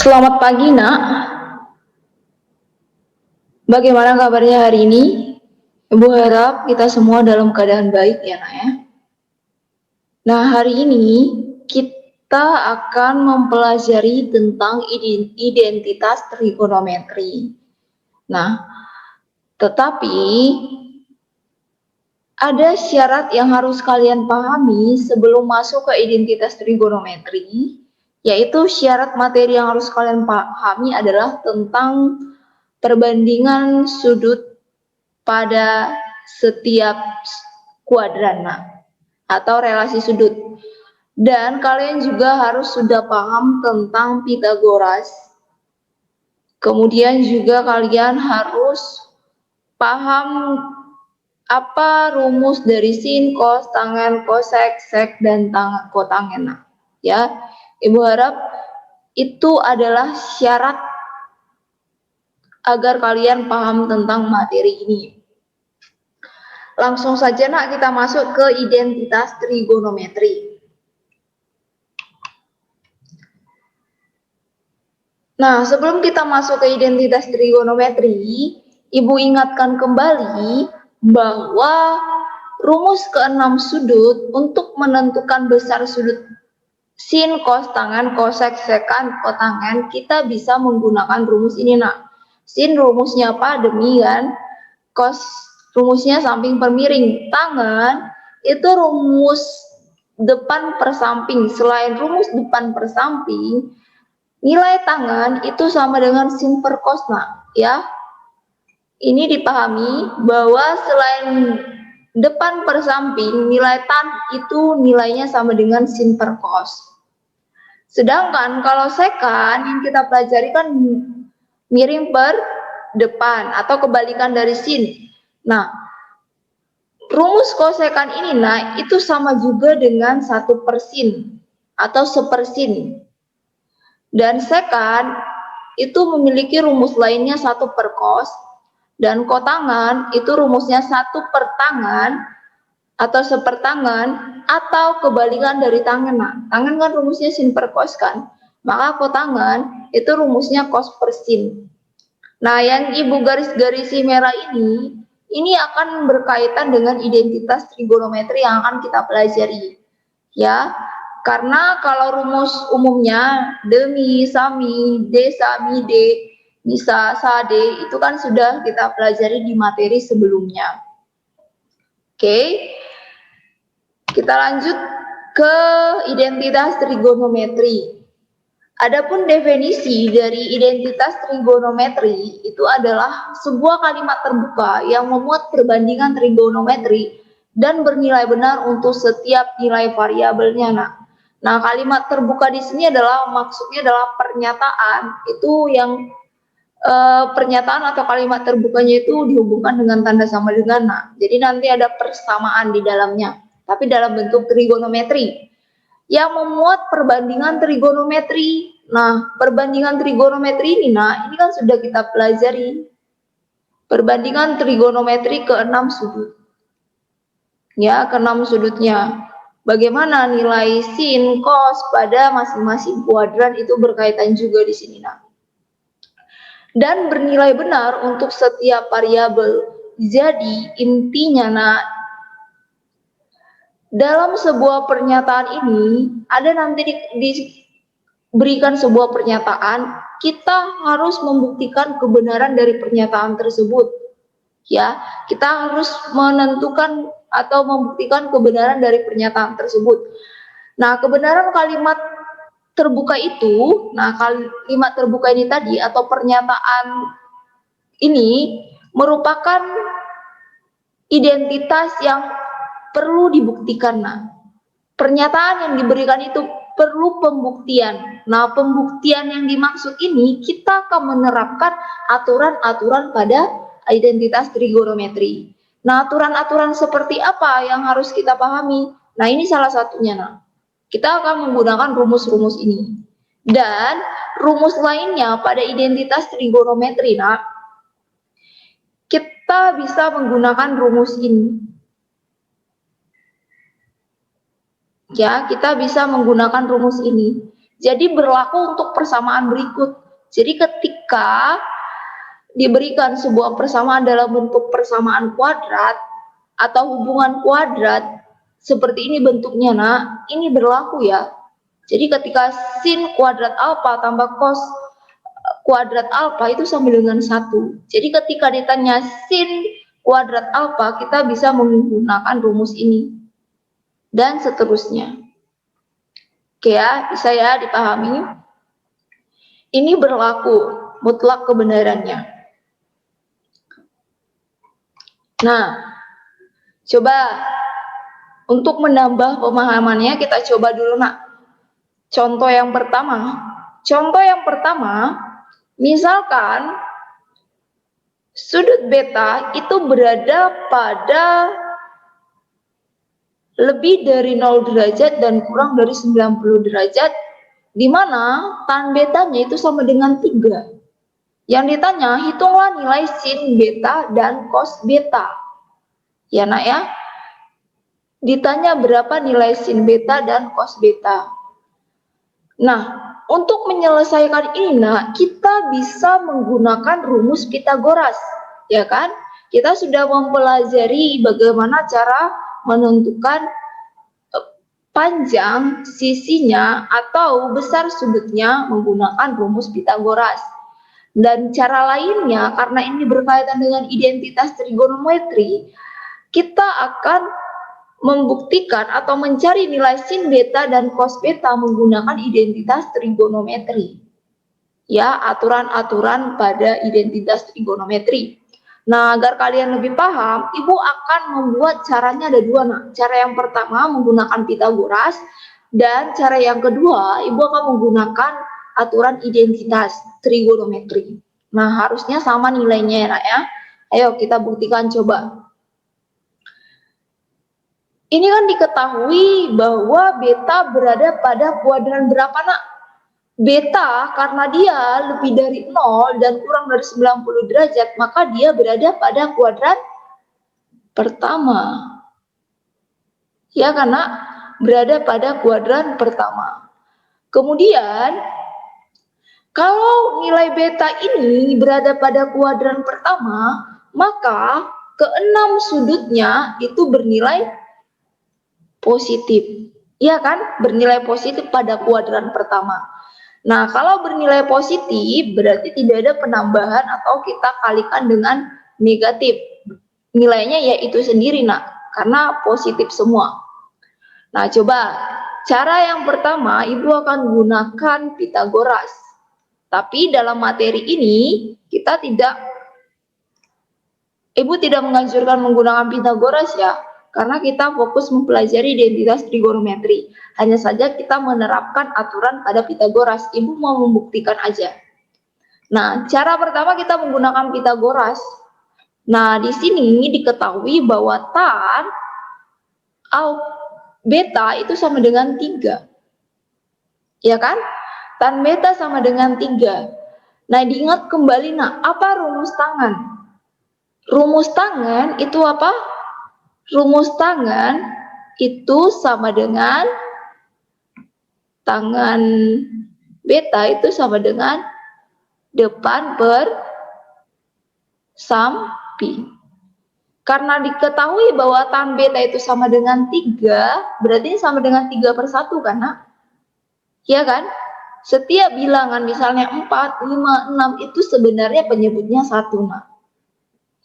Selamat pagi, Nak. Bagaimana kabarnya hari ini? Ibu harap kita semua dalam keadaan baik ya, Nak ya. Nah, hari ini kita akan mempelajari tentang identitas trigonometri. Nah, tetapi ada syarat yang harus kalian pahami sebelum masuk ke identitas trigonometri, yaitu syarat materi yang harus kalian pahami adalah tentang perbandingan sudut pada setiap kuadran atau relasi sudut. Dan kalian juga harus sudah paham tentang Pythagoras. Kemudian juga kalian harus paham apa rumus dari sin, cos, tangen, kosek, sek, dan kotangen. Ya, Ibu harap itu adalah syarat agar kalian paham tentang materi ini. Langsung saja Nak, kita masuk ke identitas trigonometri. Nah, sebelum kita masuk ke identitas trigonometri, Ibu ingatkan kembali bahwa rumus ke-6 sudut untuk menentukan besar sudut sin, cos, tangen, kosek, sekan, kotangen, kita bisa menggunakan rumus ini Nak. Sin rumusnya apa? Demi kan. Cos rumusnya samping per miring. Tangen itu rumus depan per samping. Selain rumus depan per samping, nilai tangen itu sama dengan sin per cos Nak, ya. Ini dipahami bahwa selain depan per samping, nilai tan itu nilainya sama dengan sin per cos. Sedangkan kalau sekan yang kita pelajari kan miring per depan atau kebalikan dari sin. Nah, rumus kosekan ini itu sama juga dengan 1 per sin atau sepersin. Dan sekan itu memiliki rumus lainnya 1 per cos, dan kotangan itu rumusnya 1 per tangan atau sepertangan atau kebalikan dari tangan. Nah, tangan kan rumusnya sin per cos kan, maka kotangan itu rumusnya cos per sin. Nah, yang Ibu garis-garisi merah ini akan berkaitan dengan identitas trigonometri yang akan kita pelajari. Ya, karena kalau rumus umumnya demi, sami, d, sami, d, bisa, sade, itu kan sudah kita pelajari di materi sebelumnya. Oke, kita lanjut ke identitas trigonometri. Adapun definisi dari identitas trigonometri itu adalah sebuah kalimat terbuka yang memuat perbandingan trigonometri dan bernilai benar untuk setiap nilai variabelnya. Nah, kalimat terbuka di sini adalah maksudnya adalah pernyataan itu yang pernyataan atau kalimat terbukanya itu dihubungkan dengan tanda sama dengan jadi nanti ada persamaan di dalamnya, tapi dalam bentuk trigonometri yang memuat perbandingan trigonometri. Nah, perbandingan trigonometri ini ini kan sudah kita pelajari. Perbandingan trigonometri ke-6 sudut. Ya, ke-6 sudutnya. Bagaimana nilai sin, cos pada masing-masing kuadran itu berkaitan juga di sini, dan bernilai benar untuk setiap variabel. Jadi, intinya, dalam sebuah pernyataan ini ada nanti diberikan sebuah pernyataan, kita harus membuktikan kebenaran dari pernyataan tersebut. Ya, kita harus menentukan atau membuktikan kebenaran dari pernyataan tersebut. Nah, kebenaran kalimat terbuka itu, kalimat terbuka ini tadi atau pernyataan ini merupakan identitas yang perlu dibuktikan. Pernyataan yang diberikan itu perlu pembuktian. Nah, pembuktian yang dimaksud ini kita akan menerapkan aturan-aturan pada identitas trigonometri. Nah, aturan-aturan seperti apa yang harus kita pahami? Nah, ini salah satunya. Kita akan menggunakan rumus-rumus ini. Dan rumus lainnya pada identitas trigonometri, kita bisa menggunakan rumus ini. Ya, kita bisa menggunakan rumus ini. Jadi berlaku untuk persamaan berikut. Jadi ketika diberikan sebuah persamaan dalam bentuk persamaan kuadrat atau hubungan kuadrat seperti ini bentuknya, nah ini berlaku ya. Jadi ketika sin kuadrat alfa tambah cos kuadrat alfa itu sama dengan 1. Jadi ketika ditanya sin kuadrat alfa, kita bisa menggunakan rumus ini. Dan seterusnya. Oke ya, bisa ya dipahami. Ini berlaku mutlak kebenarannya. Nah, coba untuk menambah pemahamannya kita coba dulu nak. Contoh yang pertama. Contoh yang pertama, misalkan sudut beta itu berada pada lebih dari 0 derajat dan kurang dari 90 derajat, di mana tan betanya itu sama dengan 3. Yang ditanya, hitunglah nilai sin beta dan cos beta. Ya nak ya, ditanya berapa nilai sin beta dan cos beta. Nah, untuk menyelesaikan ini nak, kita bisa menggunakan rumus Pitagoras, ya kan? Kita sudah mempelajari bagaimana cara menentukan panjang sisinya atau besar sudutnya menggunakan rumus Pitagoras. Dan cara lainnya, karena ini berkaitan dengan identitas trigonometri, kita akan membuktikan atau mencari nilai sin beta dan cos beta menggunakan identitas trigonometri. Ya, aturan-aturan pada identitas trigonometri. Nah, agar kalian lebih paham, Ibu akan membuat caranya ada 2. Nah, cara yang pertama menggunakan Pitagoras, dan cara yang kedua Ibu akan menggunakan aturan identitas trigonometri. Nah, harusnya sama nilainya ya nak ya. Ayo kita buktikan coba. Ini kan diketahui bahwa beta berada pada kuadran berapa nak? Beta karena dia lebih dari 0 dan kurang dari 90 derajat, maka dia berada pada kuadran pertama. Ya, karena berada pada kuadran pertama. Kemudian, kalau nilai beta ini berada pada kuadran pertama, maka ke-6 sudutnya itu bernilai positif. Ya kan? Bernilai positif pada kuadran pertama. Nah, kalau bernilai positif berarti tidak ada penambahan atau kita kalikan dengan negatif. Nilainya ya itu sendiri nak, karena positif semua. Nah, coba cara yang pertama Ibu akan gunakan Pitagoras. Tapi dalam materi ini Ibu tidak menganjurkan menggunakan Pitagoras ya. Karena kita fokus mempelajari identitas trigonometri. Hanya saja kita menerapkan aturan pada Pitagoras. Ibu mau membuktikan aja. Nah, cara pertama kita menggunakan Pitagoras. Nah, di sini diketahui bahwa tan beta itu sama dengan 3. Ya kan? Tan beta sama dengan 3. Nah, diingat kembali nak, apa rumus tangan? Rumus tangan itu apa? Rumus tangan itu sama dengan tangan beta itu sama dengan depan per samping. Karena diketahui bahwa tan beta itu sama dengan 3, berarti sama dengan 3/1 kan nak? Ya kan? Setiap bilangan misalnya 4, 5, 6 itu sebenarnya penyebutnya 1 nak.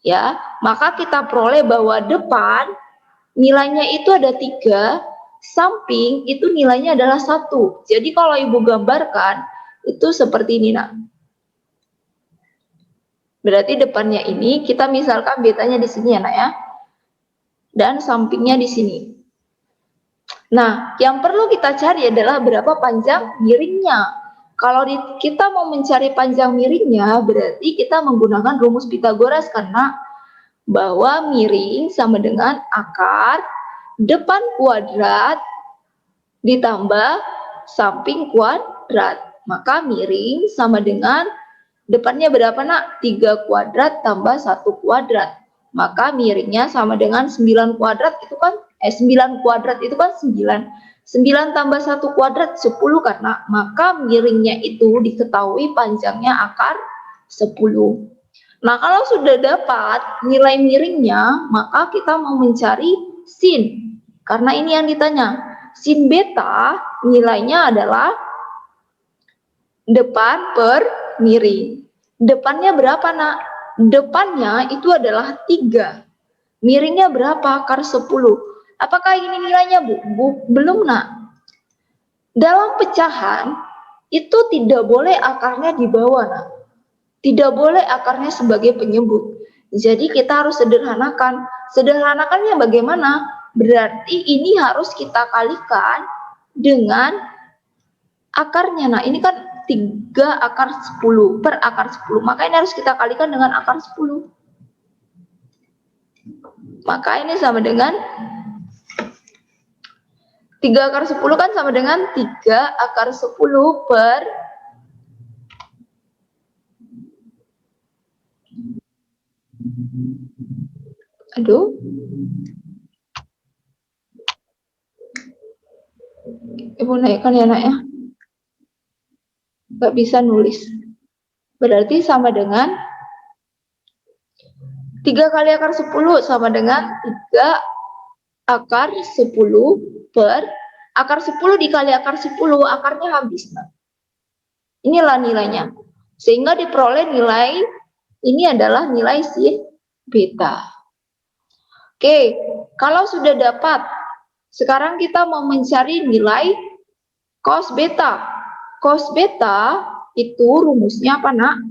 Ya, maka kita peroleh bahwa depan nilainya itu ada 3, samping itu nilainya adalah 1. Jadi kalau Ibu gambarkan itu seperti ini nak. Berarti depannya ini kita misalkan betanya di sini ya nak ya. Dan sampingnya di sini. Nah, yang perlu kita cari adalah berapa panjang miringnya. Kalau kita mau mencari panjang miringnya, berarti kita menggunakan rumus Pitagoras karena bahwa miring sama dengan akar depan kuadrat ditambah samping kuadrat. Maka miring sama dengan depannya berapa nak? 3 kuadrat tambah 1 kuadrat. Maka miringnya sama dengan 9 kuadrat itu kan 9 kuadrat itu kan 9. 9 tambah 1 kuadrat 10 karena maka miringnya itu diketahui panjangnya akar 10. Nah, kalau sudah dapat nilai miringnya, maka kita mau mencari sin. Karena ini yang ditanya. Sin beta nilainya adalah depan per miring. Depannya berapa, Nak? Depannya itu adalah 3. Miringnya berapa? Akar 10. Apakah ini nilainya, Bu? Belum, Nak. Dalam pecahan, itu tidak boleh akarnya di bawah, Nak. Tidak boleh akarnya sebagai penyebut. Jadi kita harus sederhanakan. Sederhanakannya bagaimana? Berarti ini harus kita kalikan dengan akarnya. Nah, ini kan 3 akar 10 per akar 10. Maka ini harus kita kalikan dengan akar 10. Maka ini sama dengan 3 akar 10 kan sama dengan 3 akar 10 per Ibu naikkan ya, Nak ya. Nggak bisa nulis. Berarti sama dengan 3 kali akar 10 sama dengan 3 akar 10 per akar 10 dikali akar 10, akarnya habis. Nah, inilah nilainya. Sehingga diperoleh nilai, ini adalah nilai sin beta. Oke, kalau sudah dapat, sekarang kita mau mencari nilai cos beta. Cos beta itu rumusnya apa, Nak?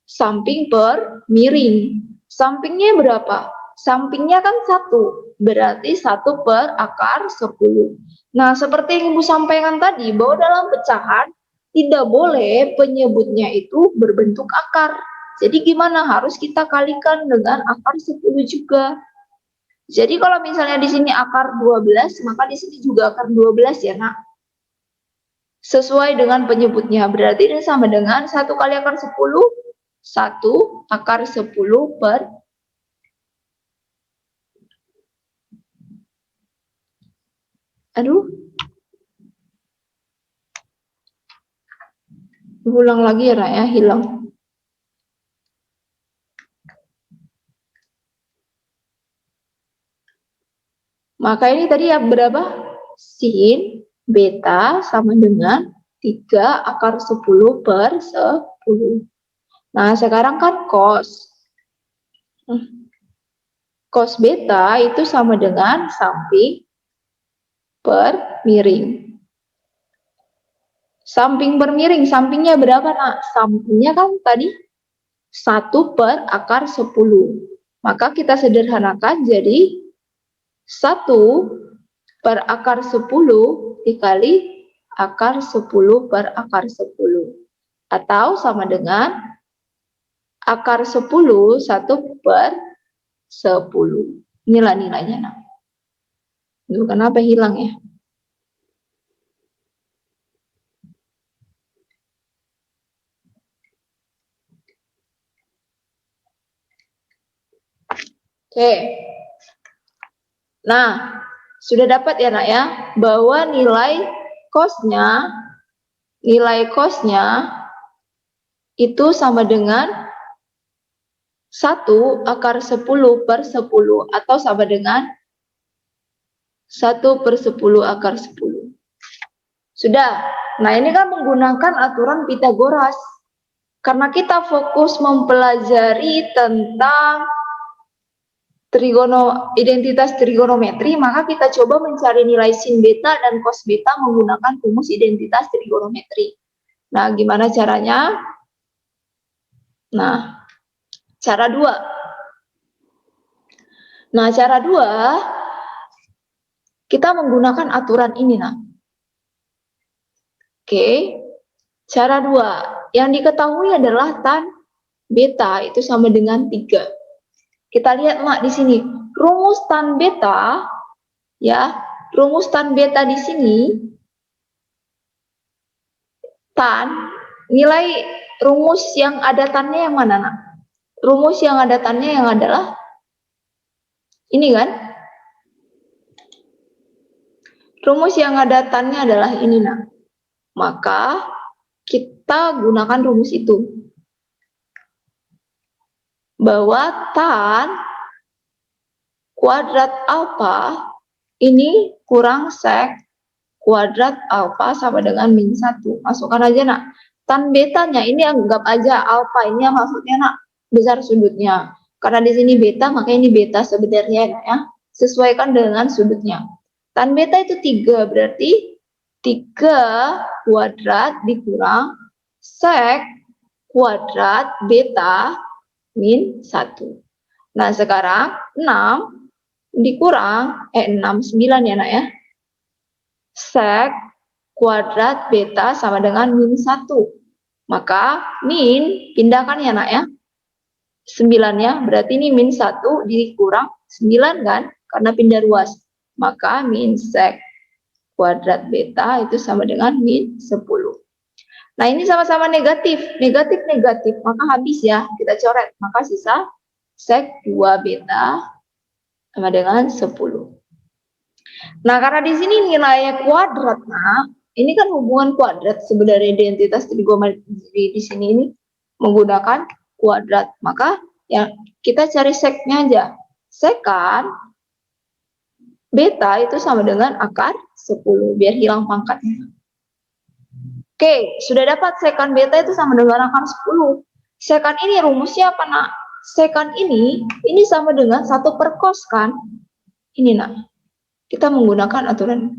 Samping per miring. Sampingnya berapa? Sampingnya kan 1, berarti 1 per akar 10. Nah, seperti yang Ibu sampaikan tadi, bahwa dalam pecahan tidak boleh penyebutnya itu berbentuk akar. Jadi gimana? Harus kita kalikan dengan akar 10 juga. Jadi kalau misalnya di sini akar 12, maka di sini juga akar 12 ya, Nak. Sesuai dengan penyebutnya. Berarti ini sama dengan 1 kali akar 10, 1 akar 10 per ulang lagi ya, Nak ya, hilang. Maka ini tadi ya berapa? Sin beta sama dengan 3 akar 10 per 10. Nah, sekarang kan cos. Cos beta itu sama dengan samping per miring. Samping per miring, sampingnya berapa, Nak? Sampingnya kan tadi 1 per akar 10. Maka kita sederhanakan jadi 1 per akar 10 dikali akar 10 per akar 10. Atau sama dengan akar 10 1 per 10. Inilah nilainya, Nah. Duh, kenapa hilang ya? Oke. Nah, sudah dapat ya, Nak ya, bahwa nilai cosnya itu sama dengan 1 akar 10 per 10 atau sama dengan 1 per 10 akar 10. Sudah. Nah, ini kan menggunakan aturan Pitagoras. Karena kita fokus mempelajari tentang identitas trigonometri, maka kita coba mencari nilai sin beta dan cos beta menggunakan rumus identitas trigonometri. Nah, gimana caranya? Nah, cara 2. Nah, cara 2, kita menggunakan aturan ini, Nah. Oke, cara 2. Yang diketahui adalah tan beta itu sama dengan 3. Kita lihat, Mak, di sini. Rumus tan beta, ya, rumus tan beta di sini, tan, nilai rumus yang ada tannya yang mana, Nak? Rumus yang ada tannya yang adalah ini kan? Rumus yang ada tannya adalah ini, nak. Maka kita gunakan rumus itu. Bahwa tan kuadrat alfa ini kurang sek kuadrat alfa sama dengan min 1. Masukkan aja, nak. Tan betanya ini anggap aja alfa, ini maksudnya, nak, besar sudutnya. Karena di sini beta, maka ini beta sebenarnya, nak, ya. Sesuaikan dengan sudutnya. Tan beta itu 3, berarti 3 kuadrat dikurang sek kuadrat beta min 1. Nah, sekarang 6 dikurang 6, 9 ya, nak, ya. Sek kuadrat beta sama dengan min 1. Maka min pindahkan ya, nak, ya. 9-nya berarti ini min 1 dikurang 9 kan, karena pindah ruas. Maka min sek kuadrat beta itu sama dengan min 10. Nah, ini sama-sama negatif, negatif, maka habis ya, kita coret. Maka sisa sek 2 beta sama dengan 10. Nah, karena di sini nilainya kuadrat, nah, ini kan hubungan kuadrat, sebenarnya identitas trigonometri di sini ini menggunakan kuadrat. Maka ya kita cari seknya aja. Sekan beta itu sama dengan akar 10, biar hilang pangkatnya. Oke, sudah dapat sekan beta itu sama dengan akar 10. Sekan ini rumusnya apa, nak? Sekan ini sama dengan 1 per cos kan? Ini, nak. Kita menggunakan aturan.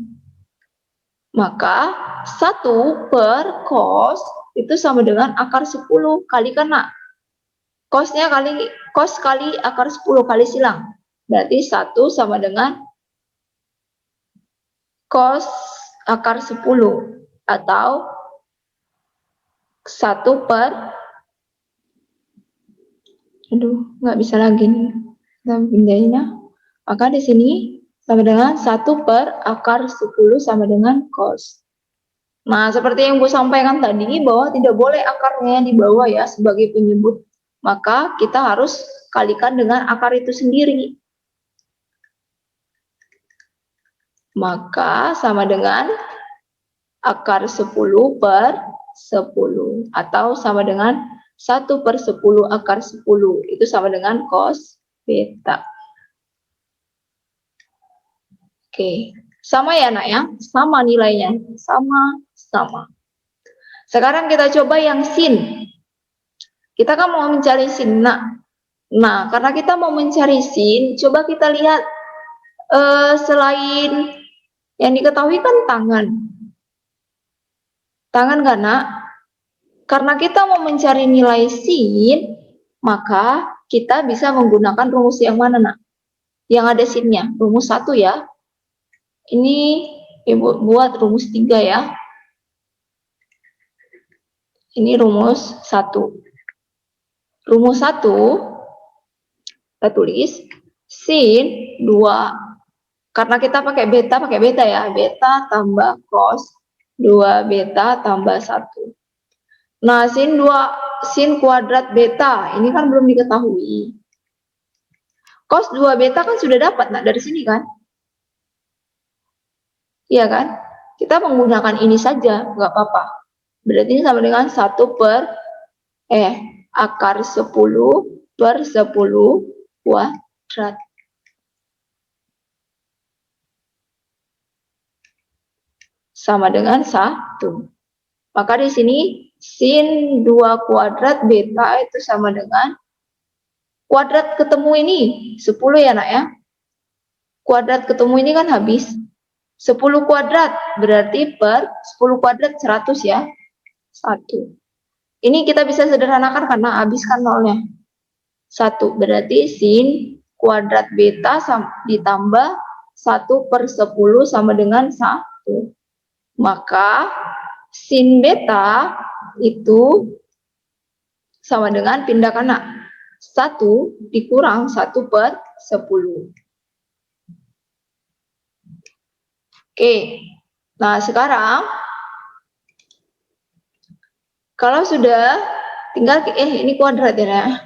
Maka 1 per cos itu sama dengan akar 10. Kalikan, nak. Cosnya kali cos kali akar 10 kali silang. Berarti 1 sama dengan cos akar 10 atau 1 per, aduh, nggak bisa lagi nih. Kita pindahin ya. Maka di sini sama dengan 1 per akar 10 sama dengan cos. Nah, seperti yang Bu sampaikan tadi, bahwa tidak boleh akarnya di bawah ya sebagai penyebut. Maka kita harus kalikan dengan akar itu sendiri. Maka sama dengan akar 10 per 10. Atau sama dengan 1 per 10 akar 10. Itu sama dengan cos beta. Oke, sama ya, nak, ya? Sama nilainya, sama. Sekarang kita coba yang sin. Kita kan mau mencari sin, nak. Nah, karena kita mau mencari sin, coba kita lihat selain yang diketahui kan tangan. Tangan kan, nak? Karena kita mau mencari nilai sin, maka kita bisa menggunakan rumus yang mana, nak? Yang ada sinnya, rumus 1 ya. Ini Ibu buat rumus 3 ya. Ini rumus 1. Rumus 1, kita tulis sin 2. Karena kita pakai beta ya. Beta tambah cos 2 beta tambah 1. Nah, sin kuadrat beta, ini kan belum diketahui. Cos 2 beta kan sudah dapat, nah, dari sini kan? Iya kan? Kita menggunakan ini saja, nggak apa-apa. Berarti ini sama dengan 1 per akar 10 per 10 kuadrat. Sama dengan 1. Maka di sini sin 2 kuadrat beta itu sama dengan kuadrat ketemu ini 10 ya, nak, ya. Kuadrat ketemu ini kan habis 10 kuadrat, berarti per 10 kuadrat 100 ya. 1. Ini kita bisa sederhanakan karena habiskan nolnya. 1, berarti sin kuadrat beta ditambah 1 per 10 sama dengan 1. Maka sin beta itu sama dengan pindahkan, nak. 1 dikurang 1 per 10. Oke, nah sekarang kalau sudah tinggal ini kuadrat ya,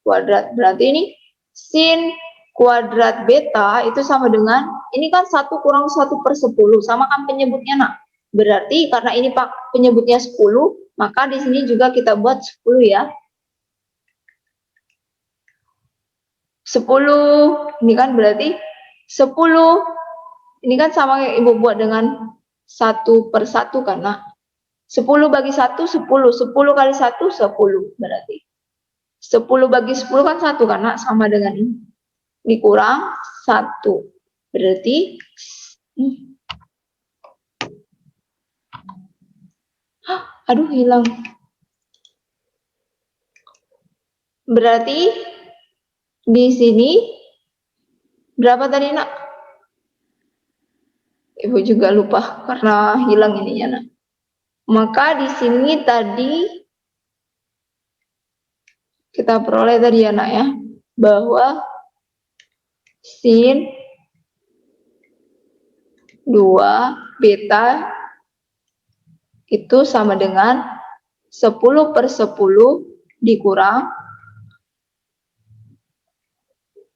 kuadrat berarti ini sin kuadrat beta itu sama dengan, ini kan 1 kurang 1/10, sama kan penyebutnya nak. Berarti karena ini penyebutnya 10, maka di sini juga kita buat 10 ya. 10, ini kan berarti 10, ini kan sama kayak ibu buat dengan 1/1 karena 10 bagi 1, 10, 10 kali 1, 10 berarti. 10 bagi 10 kan 1 karena sama dengan ini. Dikurang 1. Berarti aduh hilang. Berarti di sini berapa tadi nak? Ibu juga lupa karena hilang ininya nak. Maka di sini tadi kita peroleh tadi ya nak ya, bahwa sin 2 beta itu sama dengan 10/10 dikurang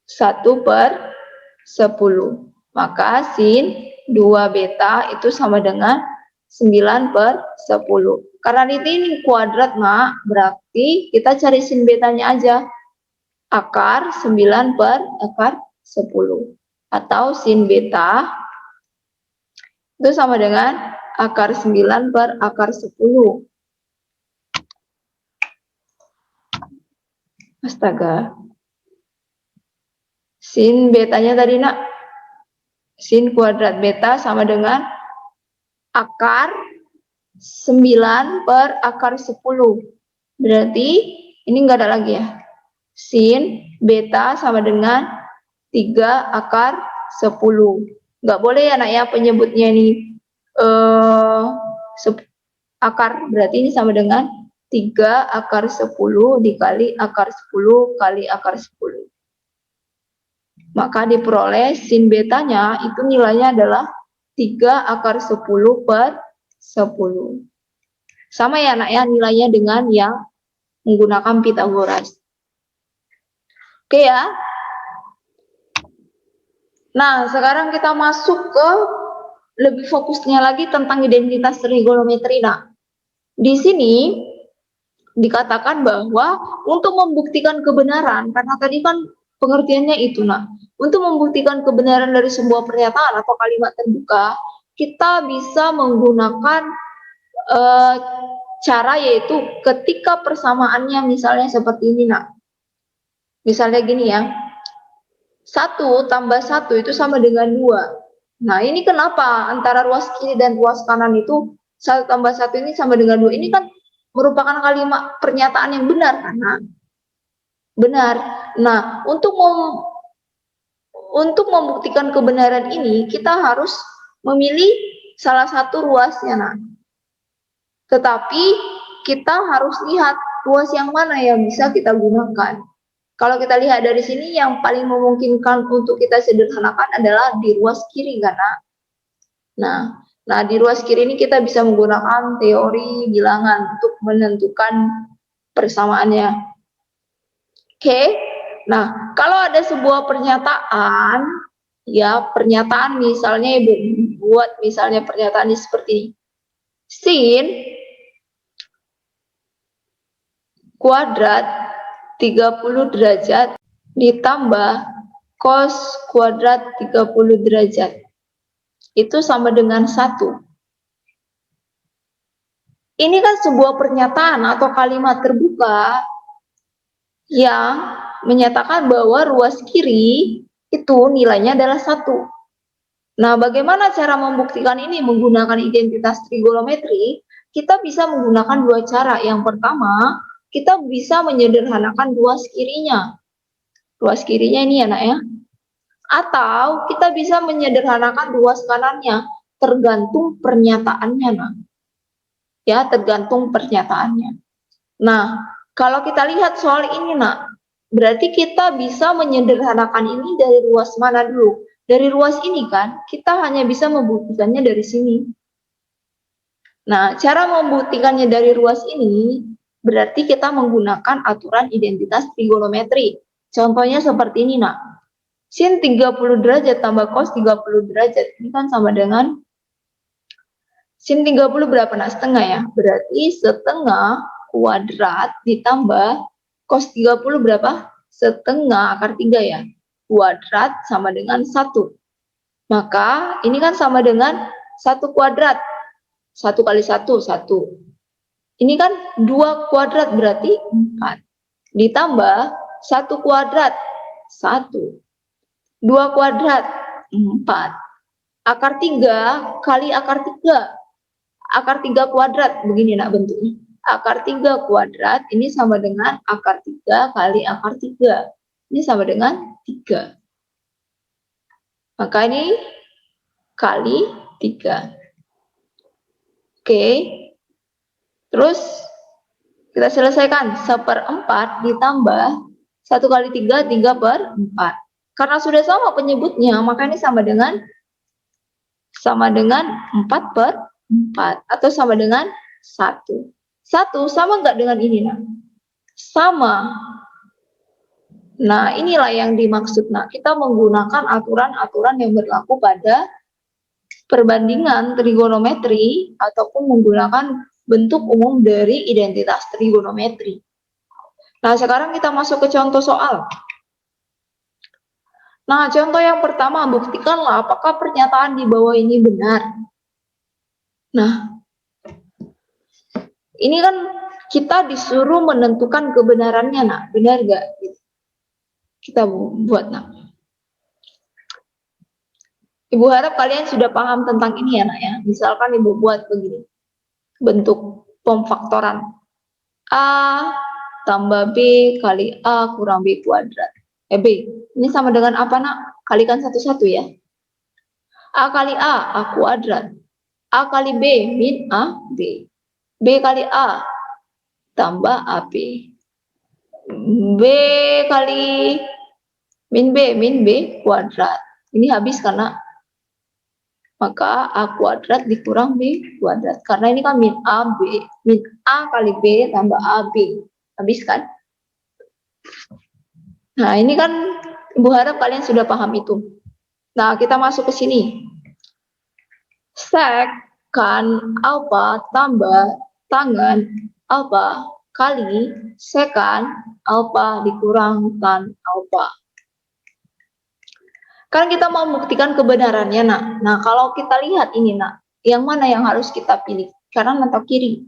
1/10. Maka sin 2 beta itu sama dengan 9/10. Karena ini kuadrat nak, berarti kita cari sin betanya aja. Akar 9/10. Atau sin beta itu sama dengan akar 9/10. Astaga. Sin betanya tadi nak, sin kuadrat beta sama dengan akar 9/10. Berarti ini enggak ada lagi ya. Sin beta sama dengan 3/10. Enggak boleh ya nak ya penyebutnya ini akar, berarti ini sama dengan 3/10 dikali akar 10 kali akar 10. Maka diperoleh sin betanya itu nilainya adalah 3/10/10. Sama ya nak ya nilainya dengan yang menggunakan Pitagoras. Oke ya. Nah, sekarang kita masuk ke lebih fokusnya lagi tentang identitas trigonometri. Nah, di sini dikatakan bahwa untuk membuktikan kebenaran, karena tadi kan pengertiannya itu nak, untuk membuktikan kebenaran dari sebuah pernyataan atau kalimat terbuka, kita bisa menggunakan cara yaitu ketika persamaannya misalnya seperti ini nak. Misalnya gini ya, 1 tambah 1 itu sama dengan 2. Nah ini kenapa antara ruas kiri dan ruas kanan itu 1 tambah 1 ini sama dengan 2. Ini kan merupakan kalimat pernyataan yang benar karena benar. Nah untuk membuktikan kebenaran ini kita harus memilih salah satu ruasnya nah. Tetapi kita harus lihat ruas yang mana yang bisa kita gunakan. Kalau kita lihat dari sini yang paling memungkinkan untuk kita sederhanakan adalah di ruas kiri karena nah di ruas kiri ini kita bisa menggunakan teori bilangan untuk menentukan persamaannya. Oke. Nah, kalau ada sebuah pernyataan ya, pernyataan misalnya Ibu buat misalnya pernyataan seperti ini. Sin kuadrat 30 derajat ditambah cos kuadrat 30 derajat itu sama dengan 1. Ini kan sebuah pernyataan atau kalimat terbuka yang menyatakan bahwa ruas kiri itu nilainya adalah 1. Nah, bagaimana cara membuktikan ini menggunakan identitas trigonometri? Kita bisa menggunakan dua cara. Yang pertama, kita bisa menyederhanakan ruas kirinya. Ruas kirinya ini ya nak ya. Atau kita bisa menyederhanakan ruas kanannya, tergantung pernyataannya nak. Ya, tergantung pernyataannya. Nah, kalau kita lihat soal ini nak, berarti kita bisa menyederhanakan ini dari ruas mana dulu? Dari ruas ini kan, kita hanya bisa membuktikannya dari sini. Nah, cara membuktikannya dari ruas ini, berarti kita menggunakan aturan identitas trigonometri. Contohnya seperti ini nak. sin 30 derajat tambah cos 30 derajat. Ini kan sama dengan sin 30 berapa nak? Setengah ya. Berarti setengah kuadrat ditambah cos 30 berapa? Setengah akar 3 ya. Kuadrat sama dengan 1. Maka ini kan sama dengan 1 kuadrat. 1 kali 1, 1. Ini kan 2 kuadrat berarti 4. Ditambah 1 kuadrat, 1. 2 kuadrat, 4. Akar 3 kali akar 3. Akar 3 kuadrat, begini nak bentuknya. Akar 3 kuadrat, ini sama dengan akar 3 kali akar 3. Ini sama dengan 3. Maka ini kali 3. Oke. Terus kita selesaikan 1/4 ditambah 1 kali 3, 3/4. Karena sudah sama penyebutnya, maka ini sama dengan 4/4 atau sama dengan 1. 1 sama nggak dengan ini, nah? Sama. Nah, inilah yang dimaksud. Nah, kita menggunakan aturan-aturan yang berlaku pada perbandingan trigonometri ataupun menggunakan bentuk umum dari identitas trigonometri. Nah, sekarang kita masuk ke contoh soal. Nah, contoh yang pertama, buktikanlah apakah pernyataan di bawah ini benar. Nah, ini kan kita disuruh menentukan kebenarannya, nak. Benar nggak? Kita buat, nak. Ibu harap kalian sudah paham tentang ini ya, nak ya. Misalkan Ibu buat begini. Bentuk pemfaktoran. A tambah B kali A kurang B kuadrat. B. Ini sama dengan apa, nak? Kalikan satu-satu ya. A kali A kuadrat. A kali B, min A, B. B kali A, tambah AB. B kali min B kuadrat. Ini habis karena maka A kuadrat dikurang B kuadrat. Karena ini kan min A kali B tambah AB. Habis kan? Nah, ini kan Ibu harap kalian sudah paham itu. Nah, kita masuk ke sini. Sekan alfa tambah tangan alfa kali sekan alfa dikurang tan alfa. Kan kita mau membuktikan kebenarannya, nak. Nah, kalau kita lihat ini, nak, yang mana yang harus kita pilih? Kanan atau kiri?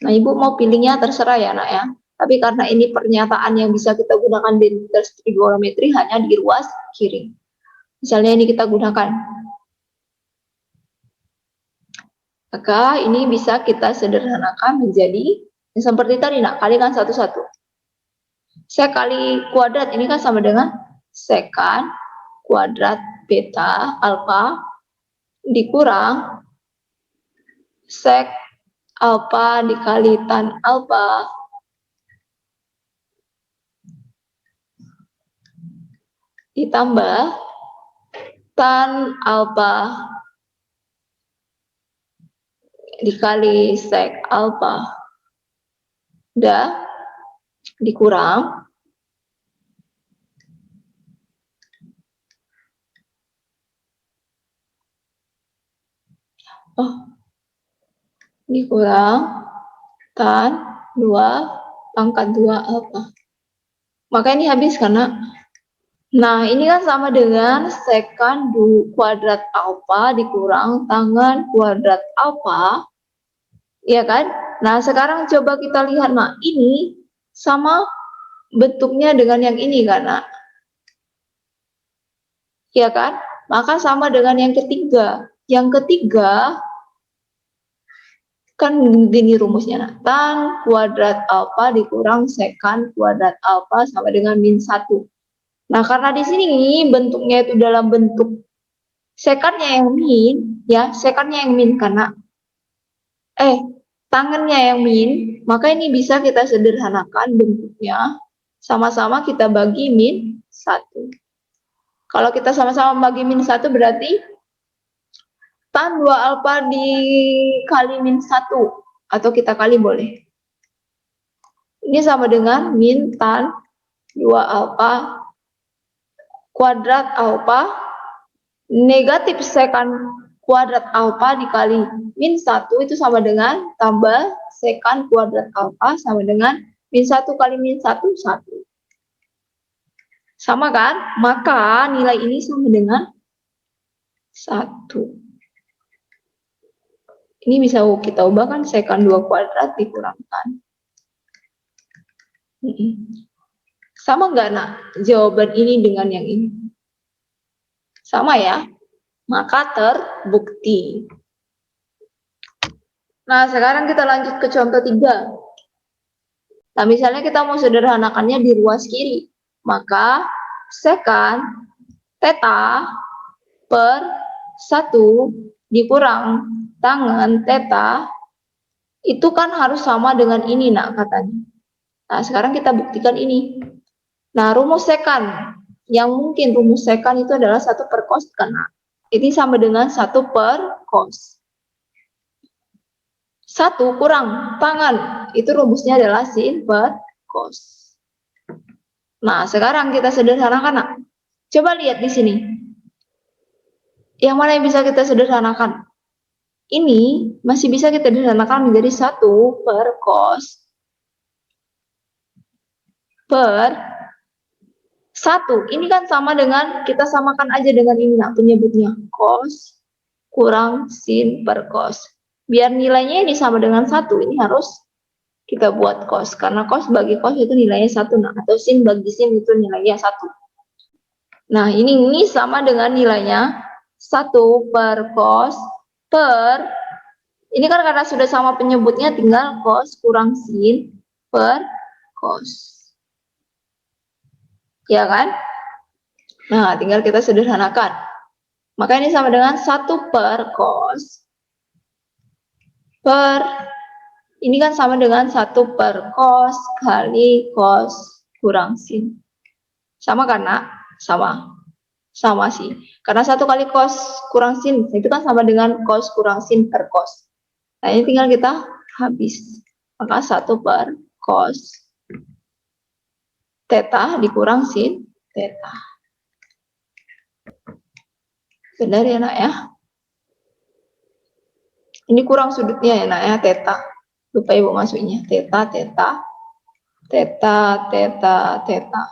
Nah, Ibu mau pilihnya terserah ya, nak ya. Tapi karena ini pernyataan yang bisa kita gunakan di tes trigonometri hanya di ruas kiri. Misalnya ini kita gunakan. Maka ini bisa kita sederhanakan menjadi seperti tadi, nak, kalikan satu-satu. Sek kali kuadrat ini kan sama dengan sekan kuadrat beta alfa dikurang sek alfa dikali tan alfa ditambah tan alfa dikali sek alfa udah dikurang dikurang tan 2 pangkat 2 alfa. Maka ini habis karena nah, ini kan sama dengan sekan kuadrat alfa dikurang tangan kuadrat alfa. Iya kan? Nah, sekarang coba kita lihat, nah, ini sama bentuknya dengan yang ini kan, nak? Iya kan? Maka sama dengan yang ketiga. Yang ketiga kan gini rumusnya, nak. Tan kuadrat alfa dikurang sekan kuadrat alfa sama dengan min 1. Nah, karena di sini bentuknya itu dalam bentuk sekannya yang min, ya, sekannya yang min karena tangannya yang min, maka ini bisa kita sederhanakan bentuknya. Sama-sama kita bagi min 1. Kalau kita sama-sama bagi min 1 berarti tan 2 alfa dikali min 1 atau kita kali boleh. Ini sama dengan min tan 2 alfa kuadrat alfa negatif sekan kuadrat alfa dikali min 1 itu sama dengan tambah sekan kuadrat alfa sama dengan min 1 kali min 1, 1. Sama kan? Maka nilai ini sama dengan 1. Ini bisa kita ubahkan sekan 2 kuadrat dikurangkan. Sama nggak, nak? Jawaban ini dengan yang ini? Sama ya? Maka terbukti. Nah, sekarang kita lanjut ke contoh 3. Nah, misalnya kita mau sederhanakannya di ruas kiri. Maka sekan theta per 1 dikurang tangen theta itu kan harus sama dengan ini, nak, katanya. Nah, sekarang kita buktikan ini. Nah, rumus sekan. Yang mungkin rumus sekan itu adalah 1 per cos, kan, nak? Ini sama dengan 1 per cos. 1 kurang tangan, itu rumusnya adalah sin per cos. Nah, sekarang kita sederhanakan, nak. Coba lihat di sini. Yang mana yang bisa kita sederhanakan? Ini masih bisa kita sederhanakan menjadi 1 per cos per 1. Ini kan sama dengan, kita samakan aja dengan ini, nak, penyebutnya. Cos kurang sin per cos. Biar nilainya ini sama dengan 1, ini harus kita buat cos. Karena cos bagi cos itu nilainya 1, nah, atau sin bagi sin itu nilainya 1. Nah, ini sama dengan nilainya 1 per cos per, ini kan karena sudah sama penyebutnya, tinggal cos kurang sin per cos. Ya kan? Nah, tinggal kita sederhanakan. Maka ini sama dengan 1 per cos per, ini kan sama dengan 1 per cos kali cos kurang sin. Sama kan, nak? Sama. Sama sih. Karena 1 kali cos kurang sin itu kan sama dengan cos kurang sin per cos. Nah, ini tinggal kita habis. Maka 1 per cos theta dikurang sin theta. Benar ya, nak, ya? Ini kurang sudutnya ya, nak, ya, theta. Lupa ibu masuknya. Theta, theta, theta, theta, theta.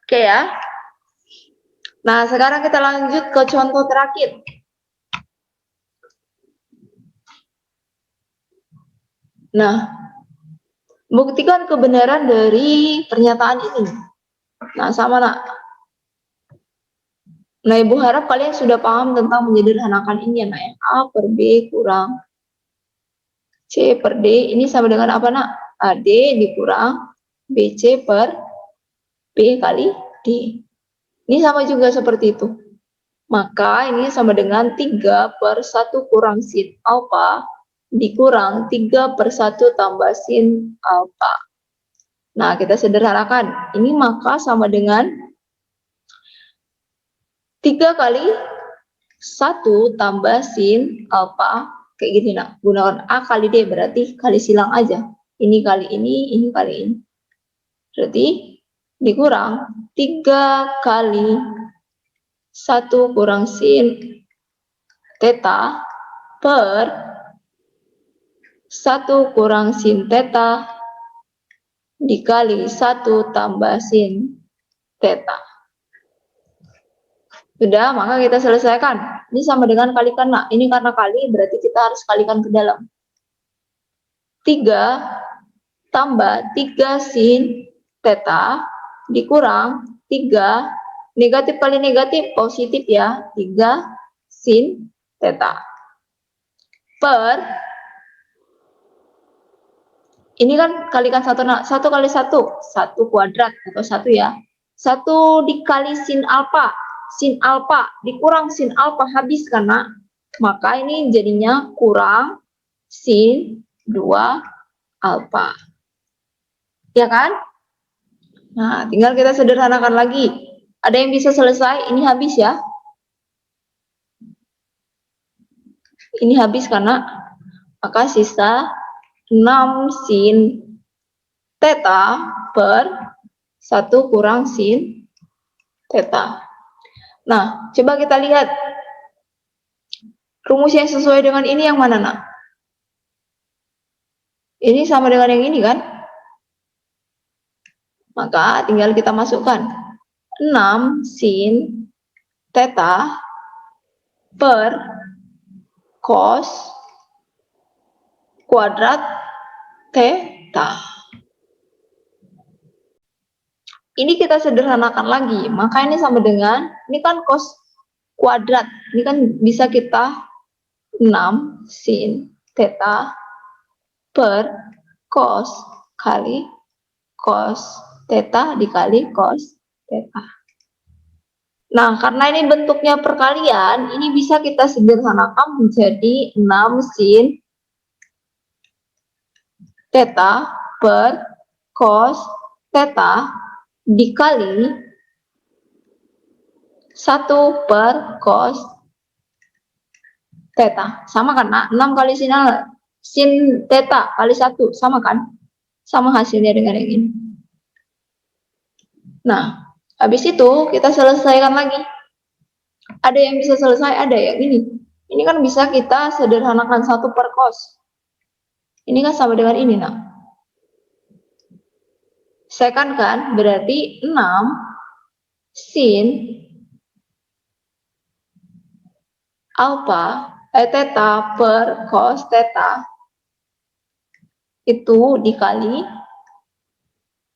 Oke ya. Nah, sekarang kita lanjut ke contoh terakhir. Nah, buktikan kebenaran dari pernyataan ini. Nah, sama, nak. Nah, ibu harap kalian sudah paham tentang menyederhanakan ini ya, nak, ya. A per B kurang C per D. Ini sama dengan apa, nak? AD dikurang BC per B kali D. Ini sama juga seperti itu. Maka ini sama dengan 3 per 1 kurang sin alfa dikurang 3 per 1 tambah sin alfa. Nah, kita sederhanakan. Ini maka sama dengan 3 kali 1 tambah sin alfa. Kayak gini, nak. Gunakan A kali D, berarti kali silang aja. Ini kali ini kali ini. Berarti dikurang 3 kali 1 kurang sin theta per 1 kurang sin theta dikali 1 tambah sin theta. Sudah, maka kita selesaikan. Ini sama dengan kalikan, nak. Ini karena kali, berarti kita harus kalikan ke dalam. 3 tambah 3 sin theta dikurang 3, negatif kali negatif positif ya, 3 sin theta per, ini kan kalikan 1, nah, 1 kali 1 kuadrat atau 1 ya, 1 dikali sin alfa dikurang sin alfa habis karena, maka ini jadinya kurang sin 2 alfa, ya kan? Nah, tinggal kita sederhanakan lagi. Ada yang bisa selesai? Ini habis ya. Ini habis karena maka sisa 6 sin theta per 1 kurang sin theta. Nah, coba kita lihat rumus yang sesuai dengan ini yang mana, nak? Ini sama dengan yang ini kan? Maka tinggal kita masukkan 6 sin theta per cos kuadrat theta. Ini kita sederhanakan lagi, maka ini sama dengan, ini kan cos kuadrat, ini kan bisa kita 6 sin theta per cos kali cos theta dikali cos theta. Nah, karena ini bentuknya perkalian, ini bisa kita sederhanakan menjadi 6 sin theta per cos theta dikali 1 per cos theta. Sama kan, nak? 6 kali sin theta kali 1. Sama kan? Sama hasilnya dengan yang ini. Nah, habis itu kita selesaikan lagi. Ada yang bisa selesai, ada yang ini. Ini kan bisa kita sederhanakan 1 per cos. Ini kan sama dengan ini, nak. Second kan, berarti 6 sin alpha theta per cos theta itu dikali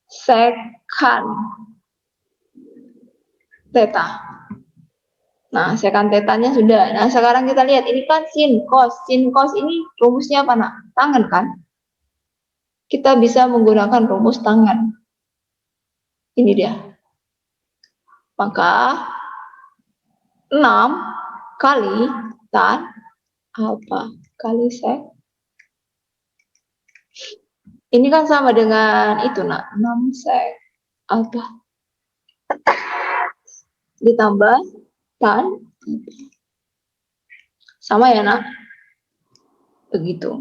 secant theta. Nah, secant tetanya sudah. Nah, sekarang kita lihat, ini kan sin cos. Sin cos ini rumusnya apa, nak? Tangan kan? Kita bisa menggunakan rumus tangan. Ini dia. Maka 6 kali tan alpha kali sek. Ini kan sama dengan itu, nak. 6 sek alpha ditambah tan. Sama ya, nak? Begitu.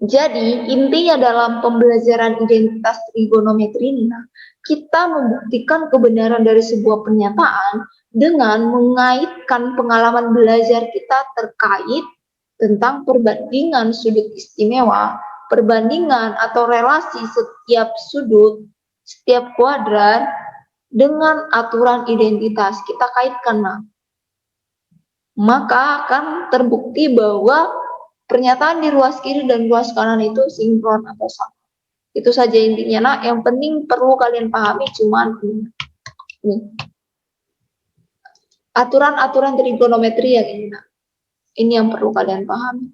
Jadi, intinya dalam pembelajaran identitas trigonometri ini, nah, kita membuktikan kebenaran dari sebuah pernyataan dengan mengaitkan pengalaman belajar kita terkait tentang perbandingan sudut istimewa, perbandingan atau relasi setiap sudut, setiap kuadran dengan aturan identitas. Kita kaitkan, nah. Maka akan terbukti bahwa pernyataan di ruas kiri dan ruas kanan itu sinkron atau sama. Itu saja intinya, nak. Yang penting perlu kalian pahami cuman ini. Aturan-aturan trigonometri yang ini, nak. Ini yang perlu kalian pahami.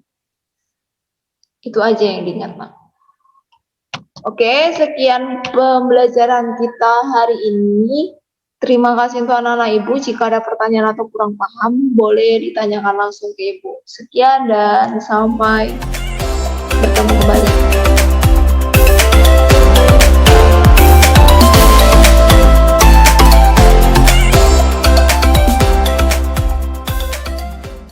Itu aja yang diingat, nak. Oke, sekian pembelajaran kita hari ini. Terima kasih untuk anak-anak Ibu. Jika ada pertanyaan atau kurang paham, boleh ditanyakan langsung ke Ibu. Sekian dan sampai bertemu.